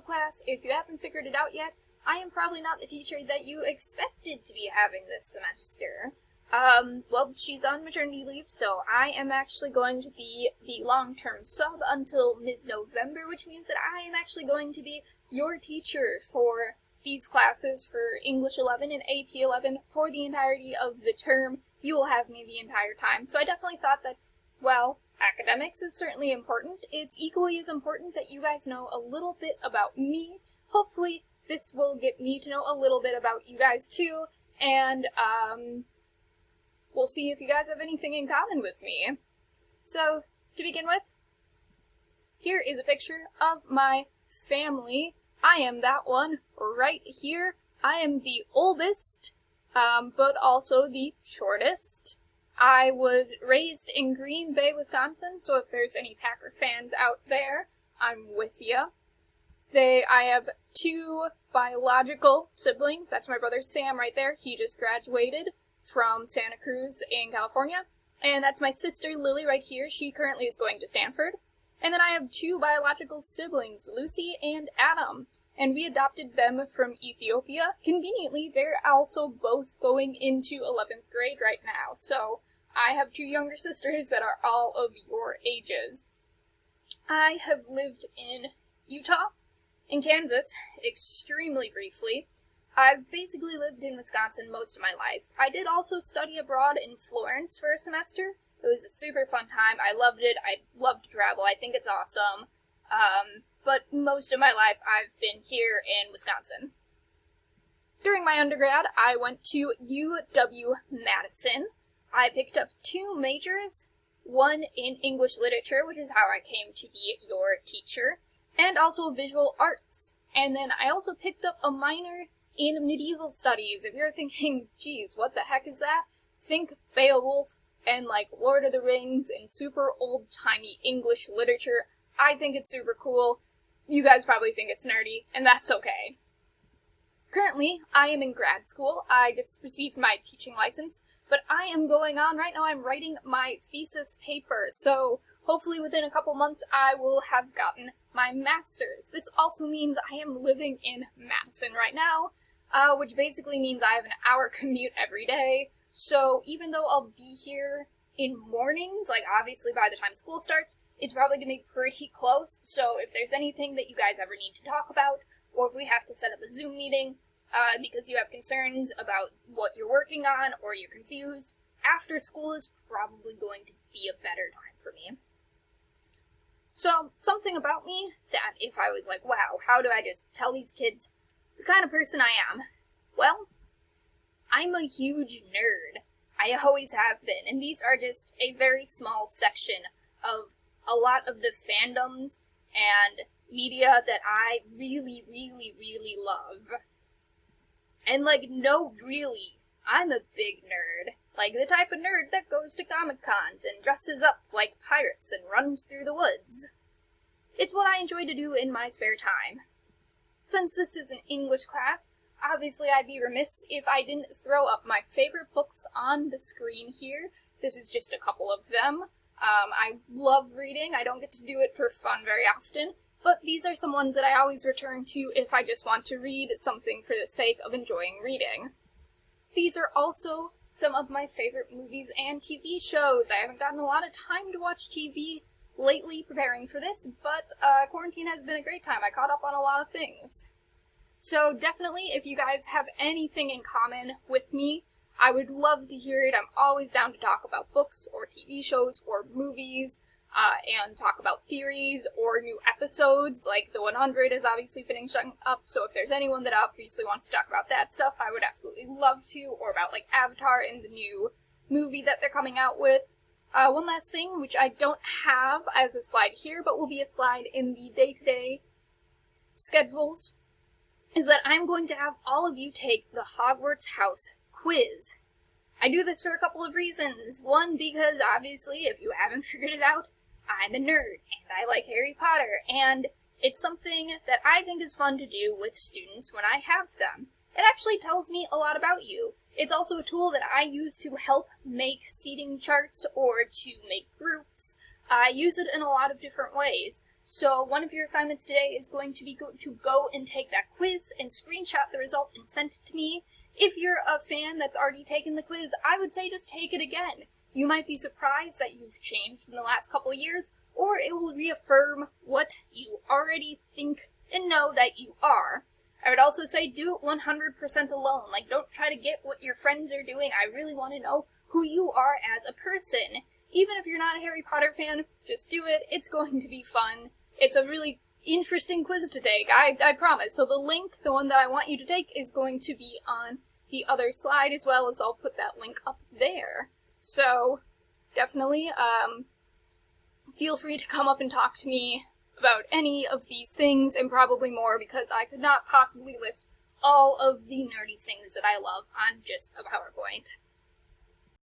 class, if you haven't figured it out yet, I am probably not the teacher that you expected to be having this semester. Well, she's on maternity leave, so I am actually going to be the long-term sub until mid-November, which means that I am actually going to be your teacher for these classes for English 11 and AP 11 for the entirety of the term. You will have me the entire time. So I definitely thought that, well, academics is certainly important. It's equally as important that you guys know a little bit about me. Hopefully, this will get me to know a little bit about you guys too, and, we'll see if you guys have anything in common with me. So, to begin with, here is a picture of my family. I am that one right here. I am the oldest, but also the shortest. I was raised in Green Bay, Wisconsin, so if there's any Packer fans out there, I'm with ya. I have 2 biological siblings. That's my brother Sam right there. He just graduated from Santa Cruz in California. And that's my sister Lily right here. She currently is going to Stanford. And then I have 2 biological siblings, Lucy and Adam. And we adopted them from Ethiopia. Conveniently, they're also both going into 11th grade right now. So I have 2 younger sisters that are all of your ages. I have lived in Utah, in Kansas, extremely briefly. I've basically lived in Wisconsin most of my life. I did also study abroad in Florence for a semester. It was a super fun time. I loved it. I love to travel. I think it's awesome. But most of my life I've been here in Wisconsin. During my undergrad, I went to UW-Madison. I picked up 2 majors, one in English literature, which is how I came to be your teacher, and also visual arts. And then I also picked up a minor in medieval studies. If you're thinking, geez, what the heck is that? Think Beowulf and like Lord of the Rings and super old-timey English literature. I think it's super cool. You guys probably think it's nerdy, and that's okay. Currently, I am in grad school. I just received my teaching license, but I am going on right now. I'm writing my thesis paper, so hopefully within a couple months I will have gotten my master's. This also means I am living in Madison right now, which basically means I have an hour commute every day. So even though I'll be here in mornings, like obviously by the time school starts, it's probably going to be pretty close. So if there's anything that you guys ever need to talk about, or if we have to set up a Zoom meeting because you have concerns about what you're working on or you're confused, after school is probably going to be a better time for me. So, something about me that if I was like, wow, how do I just tell these kids the kind of person I am? Well, I'm a huge nerd. I always have been, and these are just a very small section of a lot of the fandoms and media that I really, really, really love. And like, no, really, I'm a big nerd. Like the type of nerd that goes to Comic-Cons and dresses up like pirates and runs through the woods. It's what I enjoy to do in my spare time. Since this is an English class, obviously I'd be remiss if I didn't throw up my favorite books on the screen here. This is just a couple of them. I love reading. I don't get to do it for fun very often, but these are some ones that I always return to if I just want to read something for the sake of enjoying reading. These are also some of my favorite movies and TV shows. I haven't gotten a lot of time to watch TV lately preparing for this, but quarantine has been a great time. I caught up on a lot of things. So definitely, if you guys have anything in common with me, I would love to hear it. I'm always down to talk about books or TV shows or movies, and talk about theories or new episodes. Like the 100 is obviously finishing up, so if there's anyone that obviously wants to talk about that stuff, I would absolutely love to, or about like Avatar and the new movie that they're coming out with. One last thing, which I don't have as a slide here, but will be a slide in the day-to-day schedules, is that I'm going to have all of you take the Hogwarts House quiz. I do this for a couple of reasons. One, because obviously, if you haven't figured it out, I'm a nerd, and I like Harry Potter, and it's something that I think is fun to do with students when I have them. It actually tells me a lot about you. It's also a tool that I use to help make seating charts or to make groups. I use it in a lot of different ways. So one of your assignments today is going to be to go and take that quiz and screenshot the result and send it to me. If you're a fan that's already taken the quiz, I would say just take it again. You might be surprised that you've changed in the last couple of years, or it will reaffirm what you already think and know that you are. I would also say do it 100% alone. Like, don't try to get what your friends are doing. I really want to know who you are as a person. Even if you're not a Harry Potter fan, just do it. It's going to be fun. It's a really interesting quiz to take, I promise. So the link, the one that I want you to take, is going to be on the other slide, as well as I'll put that link up there. So, definitely, feel free to come up and talk to me about any of these things, and probably more, because I could not possibly list all of the nerdy things that I love on just a PowerPoint.